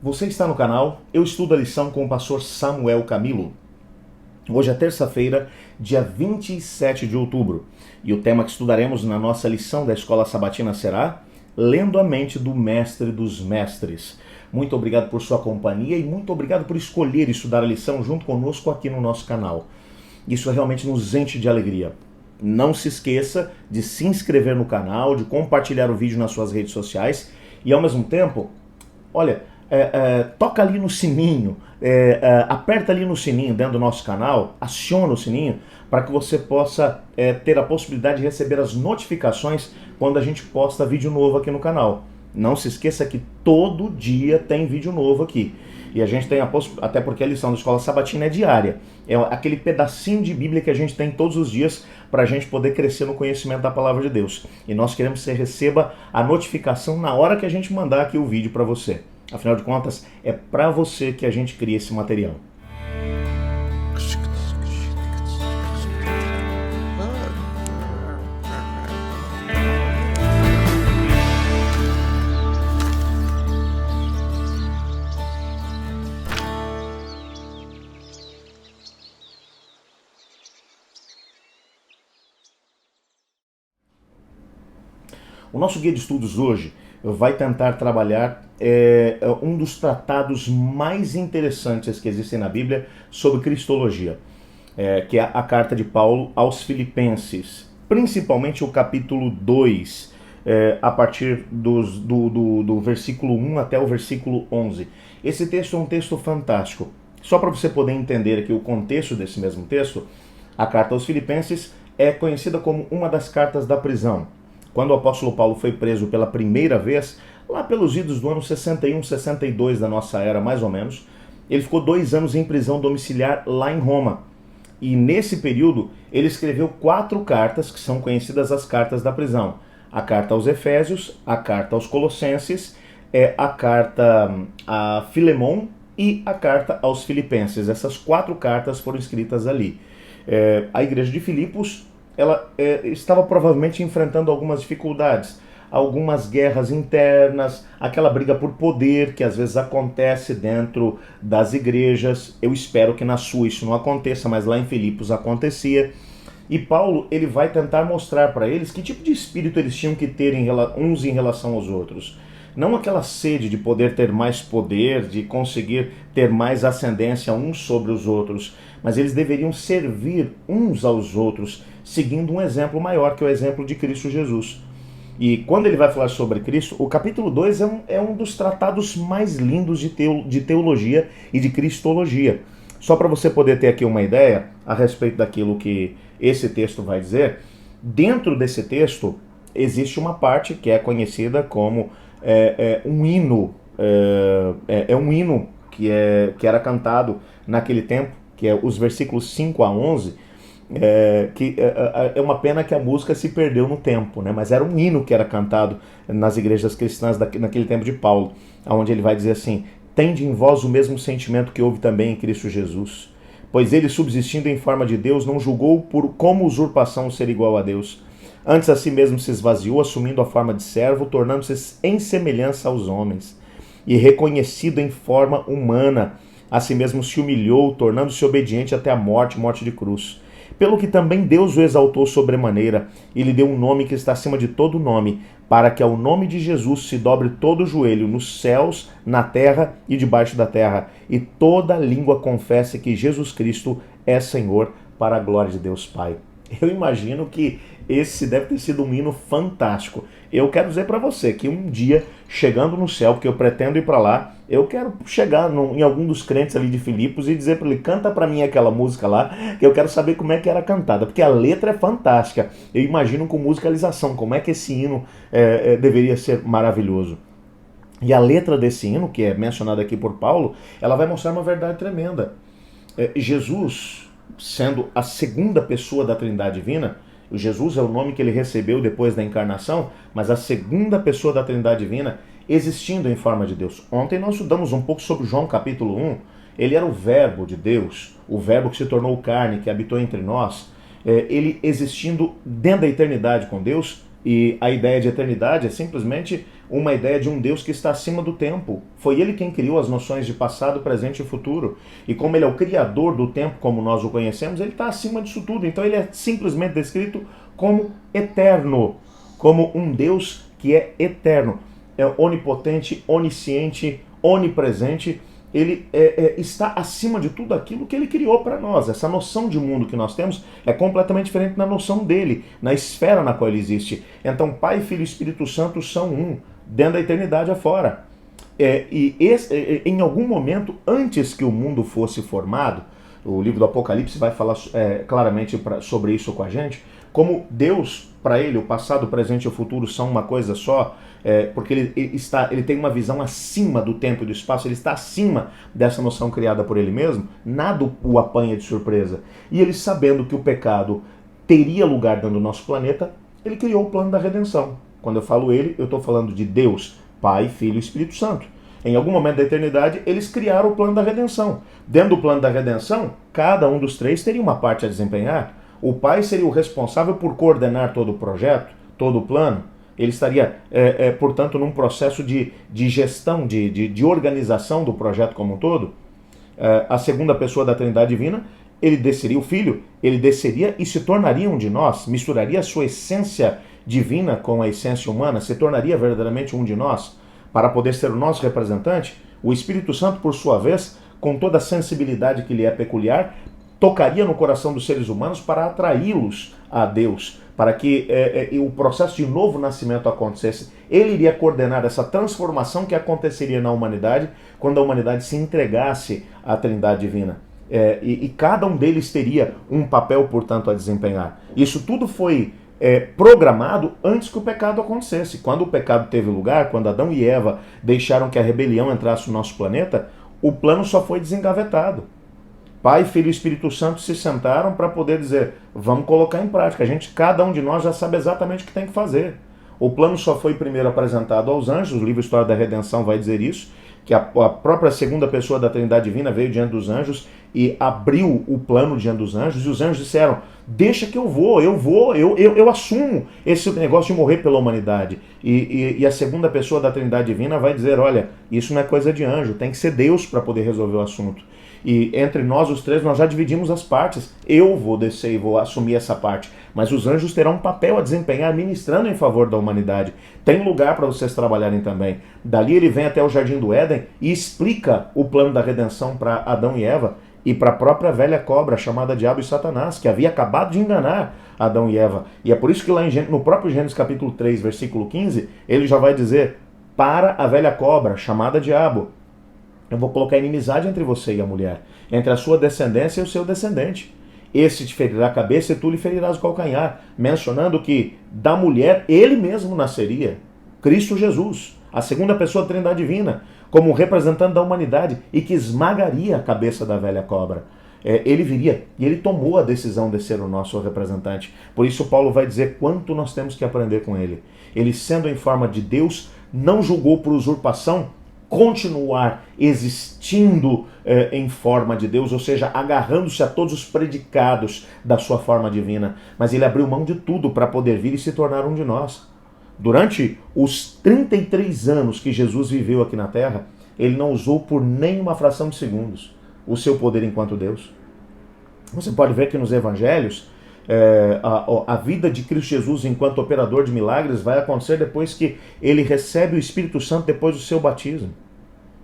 Você está no canal Eu Estudo a Lição com o pastor Samuel Camilo. Hoje é terça-feira, dia 27 de outubro, e o tema que estudaremos na nossa lição da Escola Sabatina será Lendo a Mente do Mestre dos Mestres. Muito obrigado por sua companhia e muito obrigado por escolher estudar a lição junto conosco aqui no nosso canal. Isso realmente nos enche de alegria. Não se esqueça de se inscrever no canal, de compartilhar o vídeo nas suas redes sociais e ao mesmo tempo, toca ali no sininho, aperta ali no sininho dentro do nosso canal, aciona o sininho para que você possa ter a possibilidade de receber as notificações quando a gente posta vídeo novo aqui no canal. Não se esqueça que todo dia tem vídeo novo aqui. E a gente tem até porque a lição da Escola Sabatina é diária. É aquele pedacinho de Bíblia que a gente tem todos os dias para a gente poder crescer no conhecimento da Palavra de Deus. E nós queremos que você receba a notificação na hora que a gente mandar aqui o vídeo para você. Afinal de contas, é para você que a gente cria esse material. O nosso guia de estudos hoje vai tentar trabalhar um dos tratados mais interessantes que existem na Bíblia sobre Cristologia, que é a carta de Paulo aos Filipenses, principalmente o capítulo 2, a partir do versículo 1 até o versículo 11. Esse texto é um texto fantástico. Só para você poder entender aqui o contexto desse mesmo texto, a carta aos Filipenses é conhecida como uma das cartas da prisão. Quando o apóstolo Paulo foi preso pela primeira vez, lá pelos idos do ano 61, 62 da nossa era, mais ou menos, ele ficou 2 anos em prisão domiciliar lá em Roma. E nesse período, ele escreveu 4 cartas, que são conhecidas as cartas da prisão. A carta aos Efésios, a carta aos Colossenses, a carta a Filemon e a carta aos Filipenses. Essas 4 cartas foram escritas ali. A igreja de Filipos, ela estava provavelmente enfrentando algumas dificuldades, algumas guerras internas, aquela briga por poder que às vezes acontece dentro das igrejas. Eu espero que na sua isso não aconteça, mas lá em Filipos acontecia. E Paulo, ele vai tentar mostrar para eles que tipo de espírito eles tinham que ter uns em relação aos outros. Não aquela sede de poder ter mais poder, de conseguir ter mais ascendência uns sobre os outros, mas eles deveriam servir uns aos outros, seguindo um exemplo maior, que é o exemplo de Cristo Jesus. E quando ele vai falar sobre Cristo, o capítulo 2 é um dos tratados mais lindos de teologia e de cristologia. Só para você poder ter aqui uma ideia a respeito daquilo que esse texto vai dizer, dentro desse texto existe uma parte que é conhecida como um hino, um hino que era cantado naquele tempo, que é os versículos 5 a 11, que é uma pena que a música se perdeu no tempo, né? Mas era um hino que era cantado nas igrejas cristãs naquele tempo de Paulo, onde ele vai dizer assim: tende em vós o mesmo sentimento que houve também em Cristo Jesus, pois ele, subsistindo em forma de Deus, não julgou por como usurpação ser igual a Deus. Antes a si mesmo se esvaziou, assumindo a forma de servo, tornando-se em semelhança aos homens. E reconhecido em forma humana, a si mesmo se humilhou, tornando-se obediente até a morte, morte de cruz. Pelo que também Deus o exaltou sobremaneira, e lhe deu um nome que está acima de todo nome, para que ao nome de Jesus se dobre todo o joelho, nos céus, na terra e debaixo da terra, e toda língua confesse que Jesus Cristo é Senhor, para a glória de Deus Pai. Eu imagino que esse deve ter sido um hino fantástico. Eu quero dizer para você que um dia, chegando no céu, porque eu pretendo ir para lá, eu quero chegar em algum dos crentes ali de Filipos e dizer para ele: canta para mim aquela música lá, que eu quero saber como é que era cantada, porque a letra é fantástica. Eu imagino com musicalização, como é que esse hino deveria ser maravilhoso. E a letra desse hino, que é mencionada aqui por Paulo, ela vai mostrar uma verdade tremenda. Jesus, sendo a segunda pessoa da Trindade Divina, o Jesus é o nome que ele recebeu depois da encarnação, mas a segunda pessoa da Trindade Divina, existindo em forma de Deus. Ontem nós estudamos um pouco sobre João capítulo 1, ele era o verbo de Deus, o verbo que se tornou carne, que habitou entre nós, ele existindo dentro da eternidade com Deus, E a ideia de eternidade é simplesmente uma ideia de um Deus que está acima do tempo. Foi ele quem criou as noções de passado, presente e futuro. E como ele é o criador do tempo, como nós o conhecemos, ele está acima disso tudo. Então ele é simplesmente descrito como eterno, como um Deus que é eterno, é onipotente, onisciente, onipresente. Ele está acima de tudo aquilo que ele criou para nós. Essa noção de mundo que nós temos é completamente diferente da noção dele, na esfera na qual ele existe. Então, Pai, Filho e Espírito Santo são um, dentro da eternidade afora. Em algum momento, antes que o mundo fosse formado, o livro do Apocalipse vai falar claramente sobre isso com a gente, como Deus, para ele, o passado, o presente e o futuro são uma coisa só, porque ele tem uma visão acima do tempo e do espaço, ele está acima dessa noção criada por ele mesmo, nada o apanha de surpresa. E ele, sabendo que o pecado teria lugar dentro do nosso planeta, ele criou o plano da redenção. Quando eu falo ele, eu estou falando de Deus, Pai, Filho e Espírito Santo. Em algum momento da eternidade, eles criaram o plano da redenção. Dentro do plano da redenção, cada um dos três teria uma parte a desempenhar. O Pai seria o responsável por coordenar todo o projeto, todo o plano. Ele estaria, portanto, num processo de gestão, de organização do projeto como um todo. A segunda pessoa da Trindade Divina, ele desceria, o Filho, ele desceria e se tornaria um de nós, misturaria a sua essência divina com a essência humana, se tornaria verdadeiramente um de nós, para poder ser o nosso representante. O Espírito Santo, por sua vez, com toda a sensibilidade que lhe é peculiar, tocaria no coração dos seres humanos para atraí-los a Deus, para que o processo de novo nascimento acontecesse. Ele iria coordenar essa transformação que aconteceria na humanidade quando a humanidade se entregasse à Trindade Divina. E cada um deles teria um papel, portanto, a desempenhar. Isso tudo foi programado antes que o pecado acontecesse. Quando o pecado teve lugar, quando Adão e Eva deixaram que a rebelião entrasse no nosso planeta, o plano só foi desengavetado. Pai, Filho e Espírito Santo se sentaram para poder dizer, vamos colocar em prática. Cada um de nós já sabe exatamente o que tem que fazer. O plano só foi primeiro apresentado aos anjos, o livro História da Redenção vai dizer isso, que a própria segunda pessoa da Trindade Divina veio diante dos anjos e abriu o plano diante dos anjos, e os anjos disseram, deixa que eu assumo esse negócio de morrer pela humanidade. E a segunda pessoa da Trindade Divina vai dizer, olha, isso não é coisa de anjo, tem que ser Deus para poder resolver o assunto. E entre nós, os três, nós já dividimos as partes. Eu vou descer e vou assumir essa parte. Mas os anjos terão um papel a desempenhar ministrando em favor da humanidade. Tem lugar para vocês trabalharem também. Dali ele vem até o Jardim do Éden e explica o plano da redenção para Adão e Eva e para a própria velha cobra chamada Diabo e Satanás, que havia acabado de enganar Adão e Eva. E é por isso que lá no próprio Gênesis capítulo 3, versículo 15, ele já vai dizer, para a velha cobra chamada Diabo, eu vou colocar inimizade entre você e a mulher, entre a sua descendência e o seu descendente. Esse te ferirá a cabeça e tu lhe ferirás o calcanhar, mencionando que da mulher ele mesmo nasceria, Cristo Jesus, a segunda pessoa da Trindade Divina, como representante da humanidade e que esmagaria a cabeça da velha cobra. Ele viria e ele tomou a decisão de ser o nosso representante. Por isso Paulo vai dizer quanto nós temos que aprender com ele. Ele, sendo em forma de Deus, não julgou por usurpação continuar existindo em forma de Deus, ou seja, agarrando-se a todos os predicados da sua forma divina, mas ele abriu mão de tudo para poder vir e se tornar um de nós. Durante os 33 anos que Jesus viveu aqui na Terra, ele não usou por nem uma fração de segundos o seu poder enquanto Deus. Você pode ver que nos evangelhos, a vida de Cristo Jesus enquanto operador de milagres vai acontecer depois que ele recebe o Espírito Santo depois do seu batismo.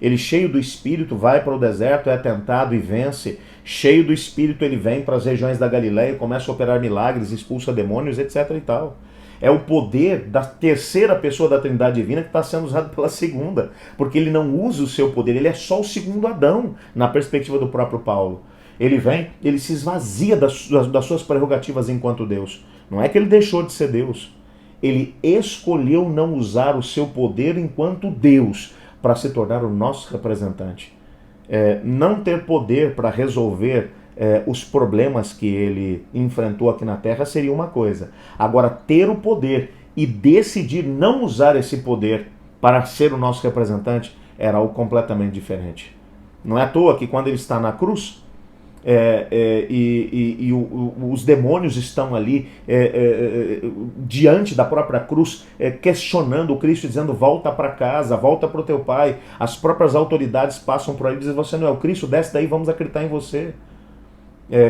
Ele, cheio do Espírito, vai para o deserto, é tentado e vence. Cheio do Espírito, ele vem para as regiões da Galileia, começa a operar milagres, expulsa demônios, etc. e tal. É o poder da terceira pessoa da Trindade Divina que está sendo usado pela segunda, porque ele não usa o seu poder, ele é só o segundo Adão, na perspectiva do próprio Paulo. Ele vem, ele se esvazia das suas prerrogativas enquanto Deus. Não é que ele deixou de ser Deus. Ele escolheu não usar o seu poder enquanto Deus para se tornar o nosso representante. Não ter poder para resolver os problemas que ele enfrentou aqui na Terra seria uma coisa. Agora, ter o poder e decidir não usar esse poder para ser o nosso representante era algo completamente diferente. Não é à toa que quando ele está na cruz, Os demônios estão ali diante da própria cruz, questionando o Cristo, dizendo: volta para casa, volta para o teu pai. As próprias autoridades passam por aí e dizem: você não é o Cristo, desce daí, vamos acreditar em você.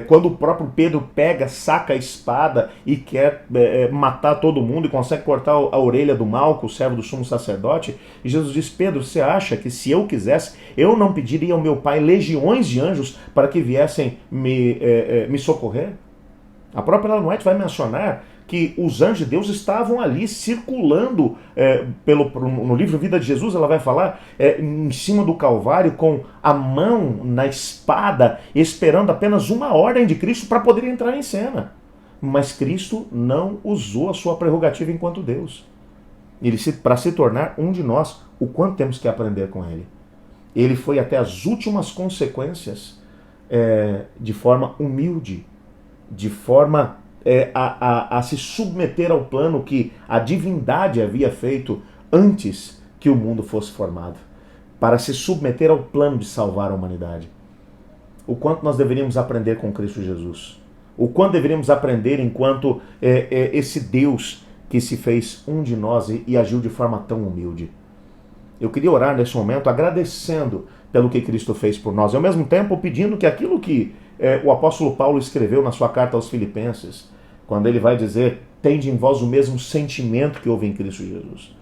Quando o próprio Pedro pega, saca a espada e quer matar todo mundo e consegue cortar a orelha do Malco, o servo do sumo sacerdote, e Jesus diz: Pedro, você acha que se eu quisesse, eu não pediria ao meu pai legiões de anjos para que viessem me socorrer? A própria Ellen White vai mencionar que os anjos de Deus estavam ali circulando no livro Vida de Jesus. Ela vai falar em cima do Calvário com a mão na espada, esperando apenas uma ordem de Cristo para poder entrar em cena. Mas Cristo não usou a sua prerrogativa enquanto Deus. Para se tornar um de nós, o quanto temos que aprender com ele. Ele foi até as últimas consequências de forma humilde, de forma a se submeter ao plano que a divindade havia feito antes que o mundo fosse formado, para se submeter ao plano de salvar a humanidade. O quanto nós deveríamos aprender com Cristo Jesus, o quanto deveríamos aprender enquanto esse Deus que se fez um de nós e agiu de forma tão humilde. Eu queria orar nesse momento agradecendo pelo que Cristo fez por nós, e ao mesmo tempo pedindo que aquilo que o apóstolo Paulo escreveu na sua carta aos Filipenses, quando ele vai dizer: tende em vós o mesmo sentimento que houve em Cristo Jesus.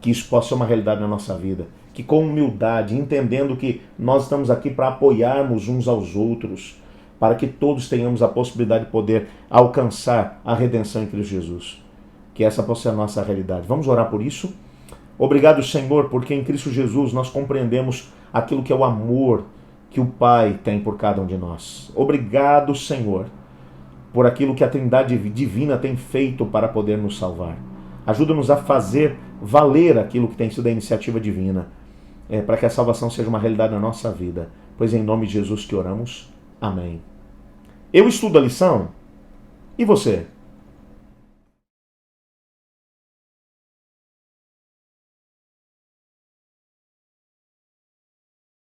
Que isso possa ser uma realidade na nossa vida. Que com humildade, entendendo que nós estamos aqui para apoiarmos uns aos outros, para que todos tenhamos a possibilidade de poder alcançar a redenção em Cristo Jesus. Que essa possa ser a nossa realidade. Vamos orar por isso? Obrigado, Senhor, porque em Cristo Jesus nós compreendemos aquilo que é o amor que o Pai tem por cada um de nós. Obrigado, Senhor, por aquilo que a Trindade Divina tem feito para poder nos salvar. Ajuda-nos a fazer valer aquilo que tem sido a iniciativa divina, para que a salvação seja uma realidade na nossa vida. Pois é em nome de Jesus que oramos. Amém. Eu estudo a lição. E você?